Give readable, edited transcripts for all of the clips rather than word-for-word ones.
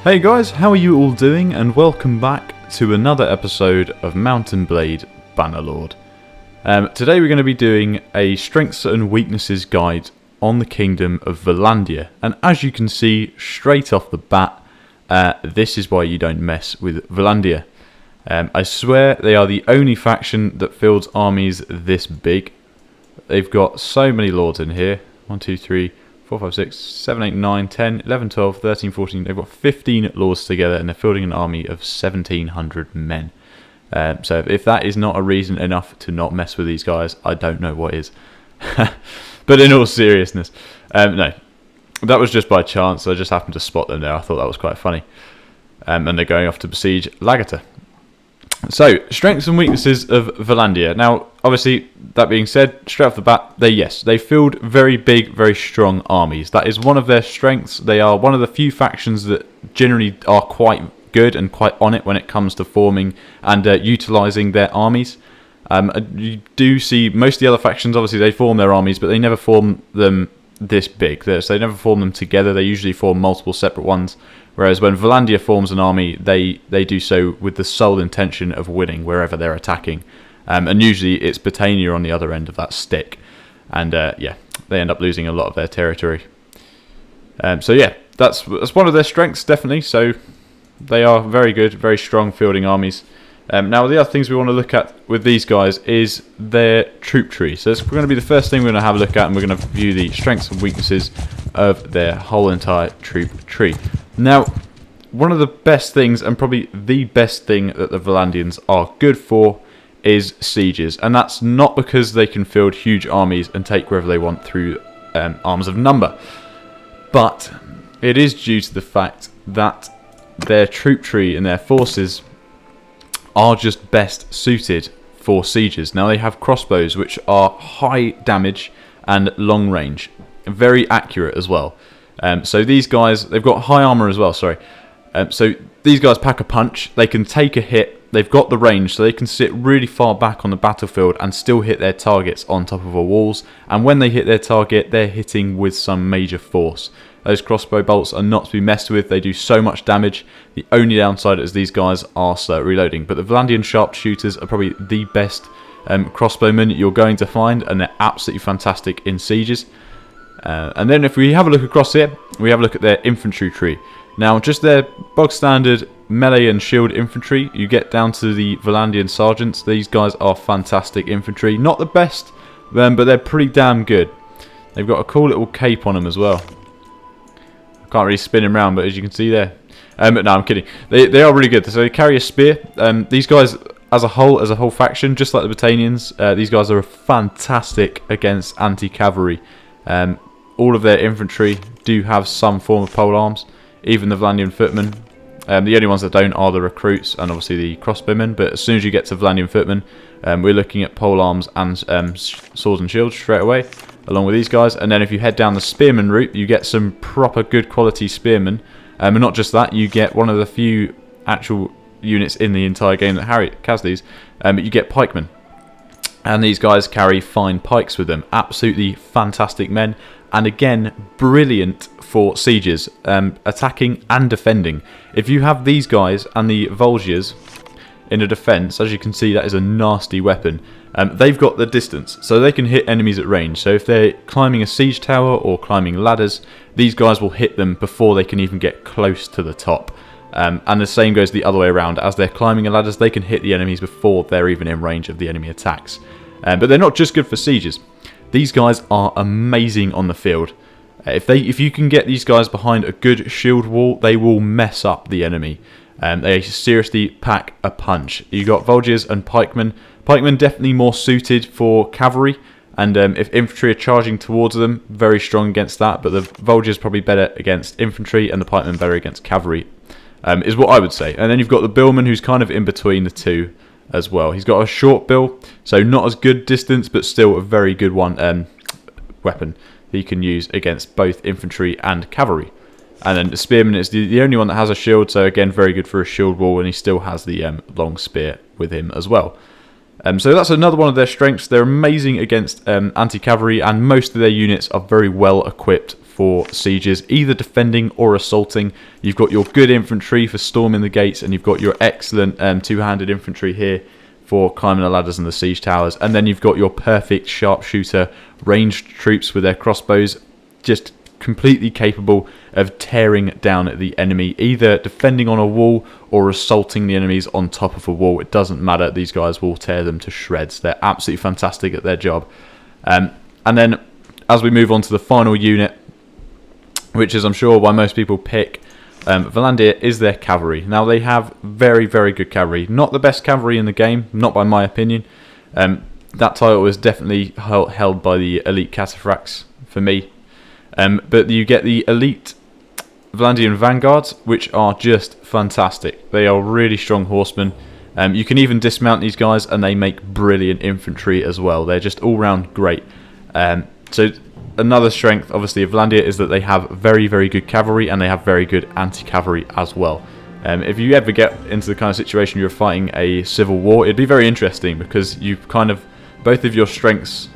Hey guys, how are you all doing? And welcome back to another episode of Mountain Blade Bannerlord. Today we're going to be doing a strengths and weaknesses guide on the kingdom of Vlandia. And as you can see straight off the bat, this is why you don't mess with Vlandia. I swear they are the only faction that fields armies this big. They've got so many lords in here. 1, 2, 3, 4, 5, 6, 7, 8, 9, 10, 11, 12, 13, 14. They've got 15 lords together and they're fielding an army of 1,700 men. So if that is not a reason enough to not mess with these guys, I don't know what is. But in all seriousness, no. That was just by chance. I just happened to spot them there. I thought that was quite funny. And they're going off to besiege Lagata. So, strengths and weaknesses of Vlandia. Now, obviously, that being said, straight off the bat, they field very big, very strong armies. That is one of their strengths. They are one of the few factions that generally are quite good and quite on it when it comes to forming and utilising their armies. You do see most of the other factions, obviously, they form their armies, but they never form them this big. So they never form them together. They usually form multiple separate ones. Whereas when Vlandia forms an army, they do so with the sole intention of winning wherever they're attacking. And usually it's Britannia on the other end of that stick. And yeah, they end up losing a lot of their territory. So yeah, that's one of their strengths, definitely. So they are very good, very strong fielding armies. Now the other things we want to look at with these guys is their troop tree. So that's going to be the first thing we're going to have a look at, and we're going to view the strengths and weaknesses of their whole entire troop tree. Now, one of the best things, and probably the best thing that the Vlandians are good for, is sieges. And that's not because they can field huge armies and take wherever they want through arms of number. But it is due to the fact that their troop tree and their forces are just best suited for sieges. Now, they have crossbows, which are high damage and long range. Very accurate as well. So these guys, they've got high armor as well, sorry. So these guys pack a punch, they can take a hit, they've got the range, so they can sit really far back on the battlefield and still hit their targets on top of the walls. And when they hit their target, they're hitting with some major force. Those crossbow bolts are not to be messed with, they do so much damage. The only downside is these guys are slow at reloading. But the Vlandian sharpshooters are probably the best crossbowmen you're going to find, and they're absolutely fantastic in sieges. And then if we have a look across here, we have a look at their infantry tree. Now, just their bog standard melee and shield infantry, you get down to the Vlandian sergeants. These guys are fantastic infantry. Not the best, but they're pretty damn good. They've got a cool little cape on them as well. I can't really spin them around, but as you can see there. But no, I'm kidding. They are really good. So they carry a spear. These guys, as a whole faction, just like the Britannians, these guys are fantastic against anti-cavalry. All of their infantry do have some form of polearms, even the Vlandian footmen. The only ones that don't are the recruits and obviously the crossbowmen, but as soon as you get to Vlandian footmen, we're looking at polearms and swords and shields straight away, along with these guys. And then if you head down the spearman route, you get some proper good quality spearmen. And not just that, you get one of the few actual units in the entire game that has these, but you get pikemen. And these guys carry fine pikes with them. Absolutely fantastic men. And again, brilliant for sieges, attacking and defending. If you have these guys and the Volgiers in a defence, as you can see, that is a nasty weapon. They've got the distance, so they can hit enemies at range. So if they're climbing a siege tower or climbing ladders, these guys will hit them before they can even get close to the top. And the same goes the other way around. As they're climbing ladders, they can hit the enemies before they're even in range of the enemy attacks. But they're not just good for sieges. These guys are amazing on the field. If you can get these guys behind a good shield wall, they will mess up the enemy. They seriously pack a punch. You got Volgiers and pikemen. Pikemen definitely more suited for cavalry. And if infantry are charging towards them, very strong against that. But the Volgiers probably better against infantry, and the pikemen better against cavalry, is what I would say. And then you've got the billman, who's kind of in between the two as well. He's got a short bill, so not as good distance, but still a very good one weapon that you can use against both infantry and cavalry. And then the spearman is the only one that has a shield, so again, very good for a shield wall, and he still has the long spear with him as well. So that's another one of their strengths. They're amazing against anti-cavalry, and most of their units are very well equipped for sieges, either defending or assaulting. You've got your good infantry for storming the gates, and you've got your excellent two-handed infantry here for climbing the ladders and the siege towers. And then you've got your perfect sharpshooter ranged troops with their crossbows, just completely capable of tearing down the enemy, either defending on a wall or assaulting the enemies on top of a wall. It doesn't matter, these guys will tear them to shreds. They're absolutely fantastic at their job. And then as we move on to the final unit, which is I'm sure why most people pick Vlandia, is their cavalry. Now they have very, very good cavalry. Not the best cavalry in the game, not by my opinion. That title is definitely held by the elite cataphracts for me. But you get the elite Vlandian vanguards, which are just fantastic. They are really strong horsemen. You can even dismount these guys, and they make brilliant infantry as well. They're just all round great. So another strength, obviously, of Vlandia is that they have very, very good cavalry, and they have very good anti-cavalry as well. If you ever get into the kind of situation you're fighting a civil war, it'd be very interesting, because you kind of, both of your strengths,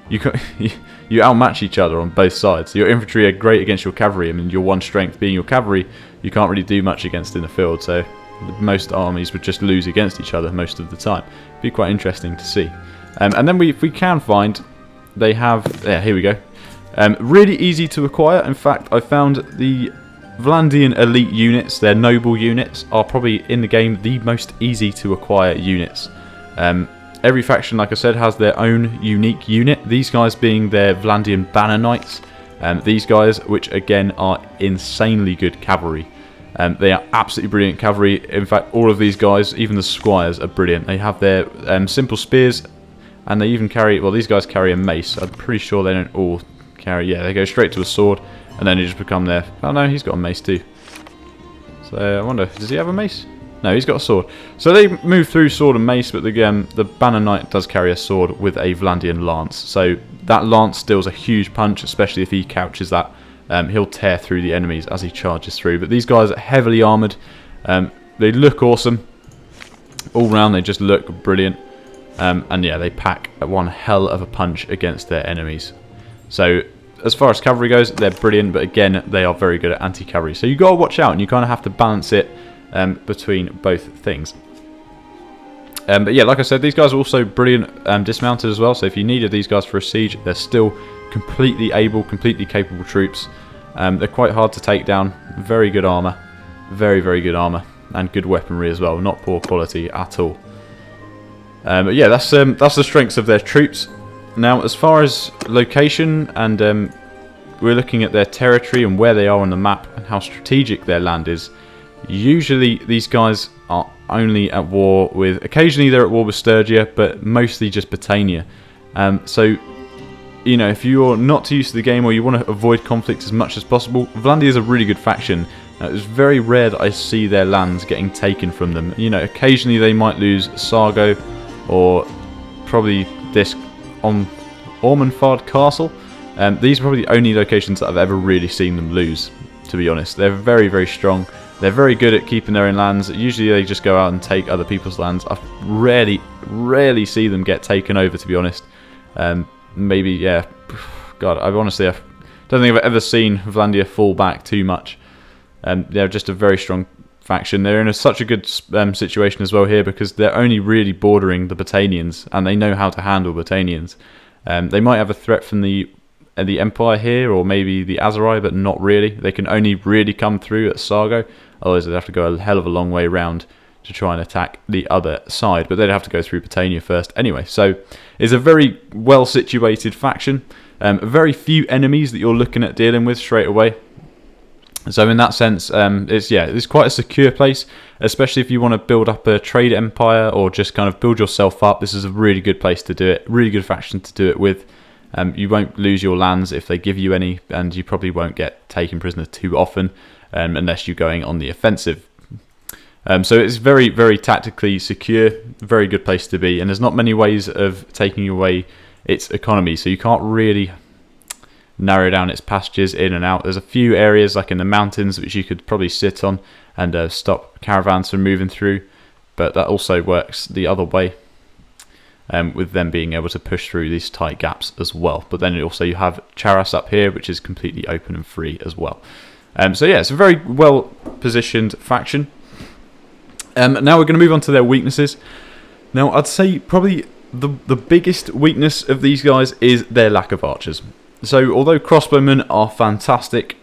you outmatch each other on both sides. Your infantry are great against your cavalry. I mean, your one strength being your cavalry, you can't really do much against in the field. So most armies would just lose against each other most of the time. It'd be quite interesting to see. And then if we can find, they have, yeah, here we go. Really easy to acquire. In fact, I found the Vlandian elite units, their noble units, are probably in the game the most easy to acquire units. Every faction, like I said, has their own unique unit. These guys being their Vlandian banner knights. These guys, which again are insanely good cavalry. They are absolutely brilliant cavalry. In fact, all of these guys, even the squires, are brilliant. They have their simple spears, and they even carry, well, these guys carry a mace. I'm pretty sure they don't all carry, yeah, they go straight to a sword, and then they just become their, oh no, he's got a mace too. So I wonder, does he have a mace? No, he's got a sword. So they move through sword and mace, but the Banner Knight does carry a sword with a Vlandian lance. So that lance deals a huge punch, especially if he couches that. He'll tear through the enemies as he charges through. But these guys are heavily armoured. They look awesome. All round, they just look brilliant. And yeah, they pack one hell of a punch against their enemies. So as far as cavalry goes, they're brilliant. But again, they are very good at anti-cavalry. So you got to watch out, and you kind of have to balance it between both things. But yeah, like I said, these guys are also brilliant dismounted as well. So if you needed these guys for a siege, they're still completely able, completely capable troops. They're quite hard to take down. Very good armour. Very, very good armour. And good weaponry as well. Not poor quality at all. But yeah, that's the strengths of their troops. Now, as far as location, and we're looking at their territory and where they are on the map and how strategic their land is. Usually these guys are only at war with, occasionally they're at war with Sturgia, but mostly just Britannia. So, you know, if you're not too used to the game or you want to avoid conflict as much as possible, Vlandia is a really good faction. It's very rare that I see their lands getting taken from them. You know, occasionally they might lose Sargo or probably this Ormondfard Castle. These are probably the only locations that I've ever really seen them lose, to be honest. They're very, very strong. They're very good at keeping their own lands. Usually they just go out and take other people's lands. I rarely see them get taken over, to be honest. Maybe, yeah. God, I don't think I've ever seen Vlandia fall back too much. They're just a very strong faction. They're in such a good situation as well here, because they're only really bordering the Britannians, and they know how to handle Britannians. They might have a threat from the Empire here, or maybe the Azerai, but not really. They can only really come through at Sargo, otherwise they'd have to go a hell of a long way round to try and attack the other side, but they'd have to go through Britannia first anyway. So it's a very well situated faction, very few enemies that you're looking at dealing with straight away. So in that sense, it's quite a secure place, especially if you want to build up a trade empire or just kind of build yourself up. This is a really good place to do it, really good faction to do it with. You won't lose your lands if they give you any, and you probably won't get taken prisoner too often unless you're going on the offensive. So it's very, very tactically secure, very good place to be, and there's not many ways of taking away its economy, so you can't really narrow down its pastures in and out. There's a few areas like in the mountains which you could probably sit on and stop caravans from moving through, but that also works the other way. with them being able to push through these tight gaps as well. But then also you have Charas up here, which is completely open and free as well. So yeah, it's a very well positioned faction. Now we're going to move on to their weaknesses. Now I'd say probably the biggest weakness of these guys is their lack of archers. So although crossbowmen are fantastic,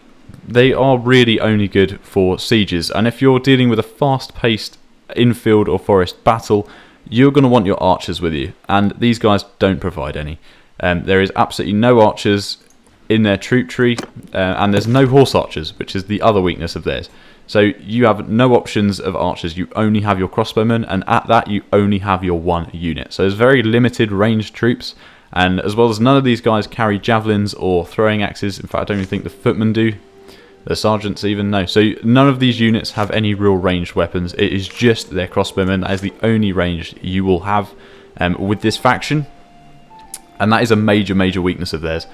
they are really only good for sieges, and if you're dealing with a fast-paced infield or forest battle, you're going to want your archers with you, and these guys don't provide any. There is absolutely no archers in their troop tree, and there's no horse archers, which is the other weakness of theirs. So you have no options of archers, you only have your crossbowmen, and at that you only have your one unit. So there's very limited ranged troops, and as well as none of these guys carry javelins or throwing axes. In fact, I don't even think the footmen do. The sergeants even, no. So none of these units have any real ranged weapons. It is just their crossbowmen. That is the only range you will have with this faction. And that is a major, major weakness of theirs.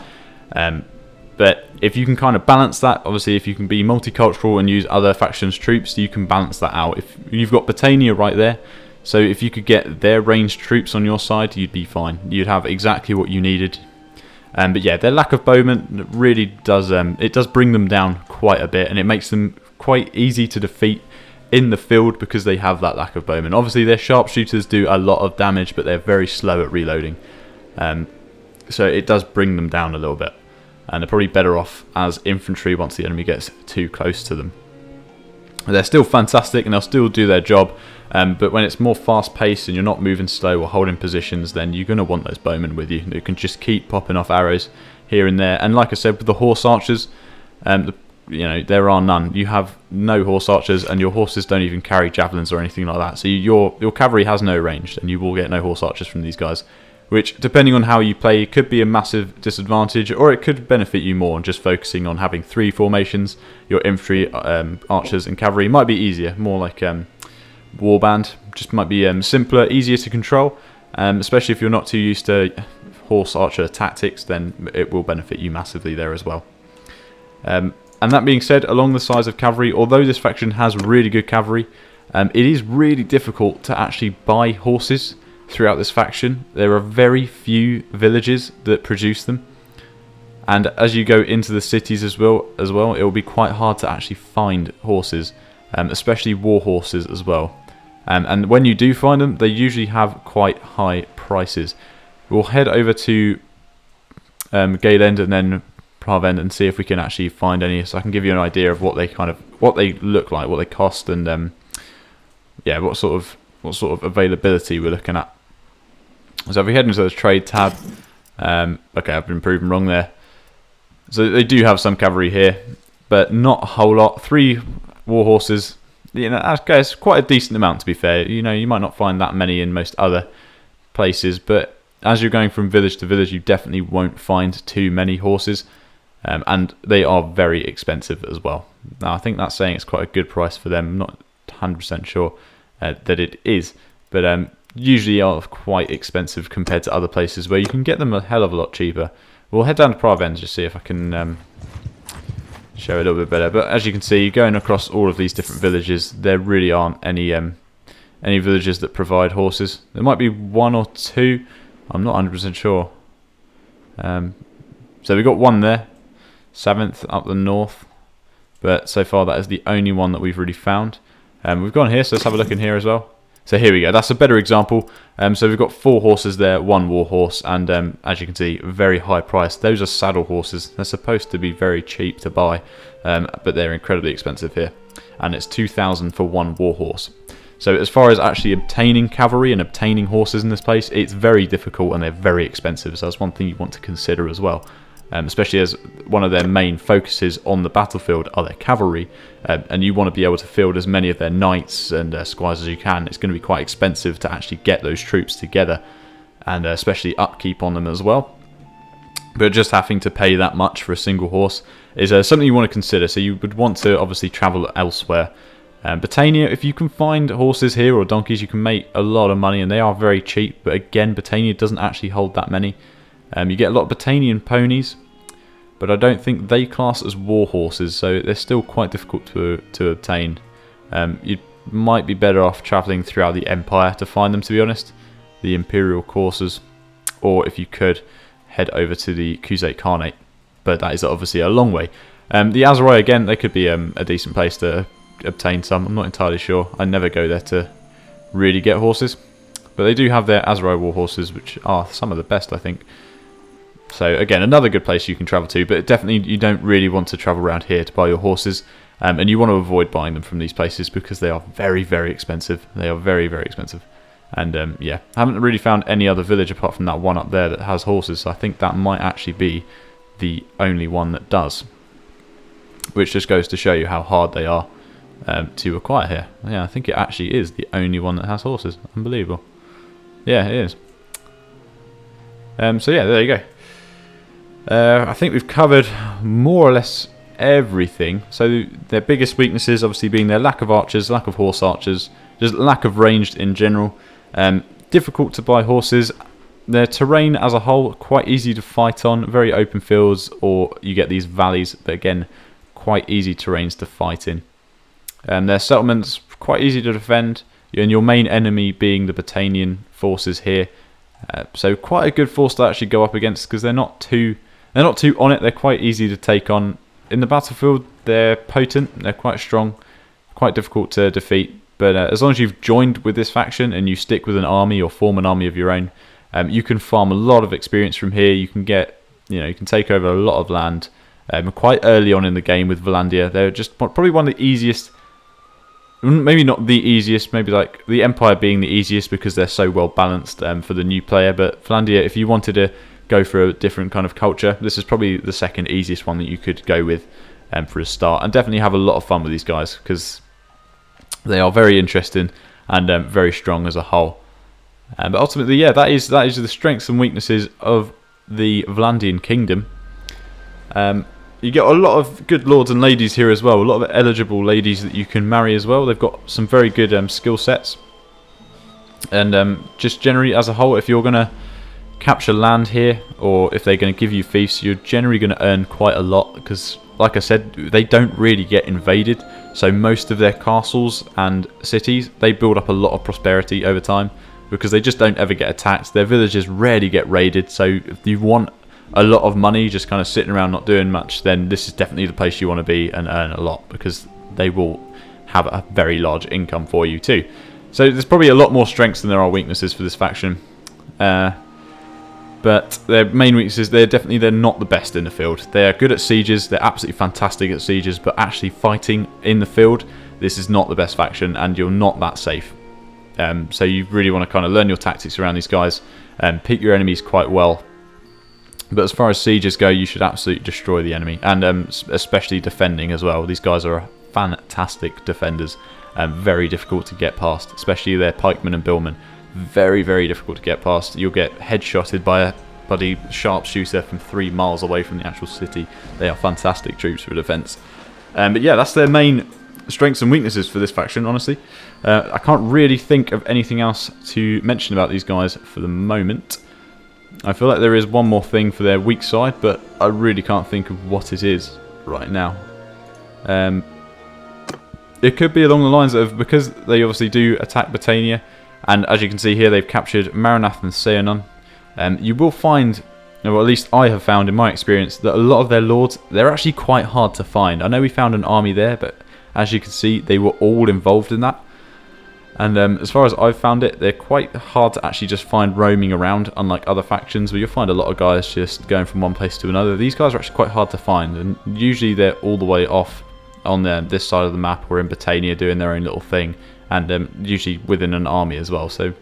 But if you can kind of balance that, obviously if you can be multicultural and use other factions' troops, you can balance that out. If you've got Britannia right there, so if you could get their ranged troops on your side, you'd be fine. You'd have exactly what you needed. But yeah, their lack of bowmen really does it does bring them down quite a bit, and it makes them quite easy to defeat in the field because they have that lack of bowmen. Obviously their sharpshooters do a lot of damage, but they're very slow at reloading, so it does bring them down a little bit, and they're probably better off as infantry once the enemy gets too close to them. They're still fantastic and they'll still do their job, but when it's more fast paced and you're not moving slow or holding positions, then you're going to want those bowmen with you who can just keep popping off arrows here and there. And like I said, with the horse archers, there are none. You have no horse archers, and your horses don't even carry javelins or anything like that. So your cavalry has no range, and you will get no horse archers from these guys, which, depending on how you play, could be a massive disadvantage, or it could benefit you more. And just focusing on having 3 formations, your infantry, archers and cavalry might be easier, more like warband, just might be simpler, easier to control, especially if you're not too used to horse archer tactics, then it will benefit you massively there as well. And that being said, along the sides of cavalry, although this faction has really good cavalry, it is really difficult to actually buy horses throughout this faction. There are very few villages that produce them, and as you go into the cities as well, it will be quite hard to actually find horses, especially war horses as well. And when you do find them, they usually have quite high prices. We'll head over to Gale End and then Pravend and see if we can actually find any, so I can give you an idea of what they look like, what they cost, and what sort of availability we're looking at. So if we head into the trade tab, okay, I've been proven wrong there. So they do have some cavalry here, but not a whole lot. 3 war horses, that's quite a decent amount, to be fair. You might not find that many in most other places, but as you're going from village to village, you definitely won't find too many horses, and they are very expensive as well. Now I think that's saying it's quite a good price for them. I'm not 100% sure that it is, but usually are quite expensive compared to other places where you can get them a hell of a lot cheaper. We'll head down to Pravend to see if I can show a little bit better. But as you can see, going across all of these different villages, there really aren't any villages that provide horses. There might be 1 or 2. I'm not 100% sure. So we've got 1 there, 7th up the north, but so far that is the only one that we've really found. We've gone here, so let's have a look in here as well. So here we go, that's a better example. So we've got 4 horses there, 1 war horse, and as you can see, very high price. Those are saddle horses. They're supposed to be very cheap to buy, but they're incredibly expensive here. And it's 2,000 for 1 war horse. So as far as actually obtaining cavalry and obtaining horses in this place, it's very difficult and they're very expensive. So that's one thing you want to consider as well. Especially as one of their main focuses on the battlefield are their cavalry, and you want to be able to field as many of their knights and squires as you can. It's going to be quite expensive to actually get those troops together, and especially upkeep on them as well. But just having to pay that much for a single horse is something you want to consider. So you would want to obviously travel elsewhere. Britannia, if you can find horses here or donkeys, you can make a lot of money, and they are very cheap. But again, Britannia doesn't actually hold that many. You get a lot of Britannian ponies, but I don't think they class as war horses, so they're still quite difficult to obtain. You might be better off travelling throughout the Empire to find them, to be honest. the Imperial coursers, or if you could, head over to the Khuzait Khanate, but that is obviously a long way. The Azeroi, again, they could be a decent place to obtain some. I'm not entirely sure. I never go there to really get horses, but they do have their Azeroi war horses, which are some of the best, I think. So again, another good place you can travel to, but definitely you don't really want to travel around here to buy your horses, and you want to avoid buying them from these places because they are very, very expensive. They are very, very expensive. And yeah, I haven't really found any other village apart from that one up there that has horses, so I think that might actually be the only one that does, which just goes to show you how hard they are to acquire here. Yeah, I think it actually is the only one that has horses. Unbelievable. Yeah, it is. So yeah, there you go. I think we've covered more or less everything. So their biggest weaknesses obviously being their lack of archers, lack of horse archers, just lack of ranged in general. Difficult to buy horses. Their terrain as a whole, quite easy to fight on, very open fields, or you get these valleys, but again, quite easy terrains to fight in. Their settlements, quite easy to defend, and your main enemy being the Battanian forces here. So quite a good force to actually go up against because they're not too on it. They're quite easy to take on. In the battlefield, they're potent, they're quite strong, quite difficult to defeat. But as long as you've joined with this faction and you stick with an army or form an army of your own, you can farm a lot of experience from here. You can get, you can take over a lot of land quite early on in the game with Vlandia. They're just probably one of the easiest. Maybe not the easiest, maybe like the Empire being the easiest because they're so well balanced for the new player. But Vlandia, if you wanted to go for a different kind of culture, this is probably the second easiest one that you could go with for a start. And definitely have a lot of fun with these guys because they are very interesting and very strong as a whole. But ultimately, yeah, that is the strengths and weaknesses of the Vlandian kingdom. You get a lot of good lords and ladies here as well. A lot of eligible ladies that you can marry as well. They've got some very good skill sets. And just generally as a whole, if you're going to capture land here, or if they're going to give you fiefs, you're generally going to earn quite a lot. Because, like I said, they don't really get invaded. So most of their castles and cities, they build up a lot of prosperity over time. Because they just don't ever get attacked. Their villages rarely get raided. So if you want a lot of money just kind of sitting around not doing much, then this is definitely the place you want to be and earn a lot, because they will have a very large income for you too. So there's probably a lot more strengths than there are weaknesses for this faction. But their main weaknesses, they're not the best in the field. They're good at sieges, they're absolutely fantastic at sieges, but actually fighting in the field, this is not the best faction and you're not that safe. So you really want to kind of learn your tactics around these guys and pick your enemies quite well. But as far as sieges go, you should absolutely destroy the enemy, and especially defending as well. These guys are fantastic defenders, very difficult to get past, especially their pikemen and billmen. Very, very difficult to get past. You'll get headshotted by a bloody sharpshooter from 3 miles away from the actual city. They are fantastic troops for defence. But yeah, that's their main strengths and weaknesses for this faction, honestly. I can't really think of anything else to mention about these guys for the moment. I feel like there is one more thing for their weak side, but I really can't think of what it is right now. It could be along the lines of, because they obviously do attack Battania, and as you can see here, they've captured Maranath and Seonon. You will find, or at least I have found in my experience, that a lot of their lords, they're actually quite hard to find. I know we found an army there, but as you can see, they were all involved in that. And as far as I've found it, they're quite hard to actually just find roaming around, unlike other factions where you'll find a lot of guys just going from one place to another. These guys are actually quite hard to find, and usually they're all the way off on this side of the map or in Battania doing their own little thing, and usually within an army as well. So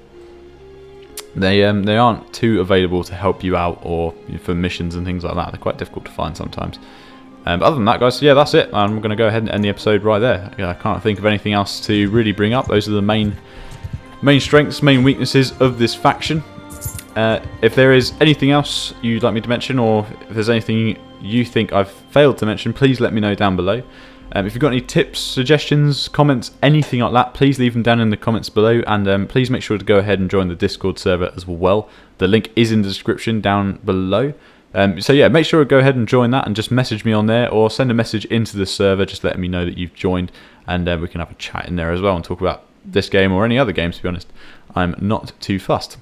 they aren't too available to help you out or for missions and things like that. They're quite difficult to find sometimes. But other than that, guys, yeah, that's it. I'm going to go ahead and end the episode right there. Yeah, I can't think of anything else to really bring up. Those are the main strengths, main weaknesses of this faction. If there is anything else you'd like me to mention, or if there's anything you think I've failed to mention, please let me know down below. If you've got any tips, suggestions, comments, anything like that, please leave them down in the comments below, and please make sure to go ahead and join the Discord server as well. The link is in the description down below. So yeah, make sure to go ahead and join that, and just message me on there, or send a message into the server just letting me know that you've joined, and we can have a chat in there as well and talk about this game or any other games, to be honest. I'm not too fussed.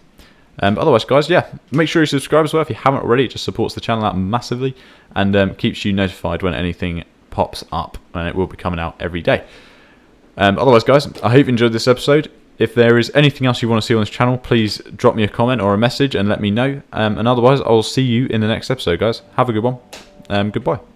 But otherwise, guys, yeah, make sure you subscribe as well if you haven't already. It just supports the channel out massively and keeps you notified when anything pops up, and it will be coming out every day. Otherwise, guys, I hope you enjoyed this episode. If there is anything else you want to see on this channel, please drop me a comment or a message and let me know. And otherwise, I'll see you in the next episode, guys. Have a good one. Goodbye.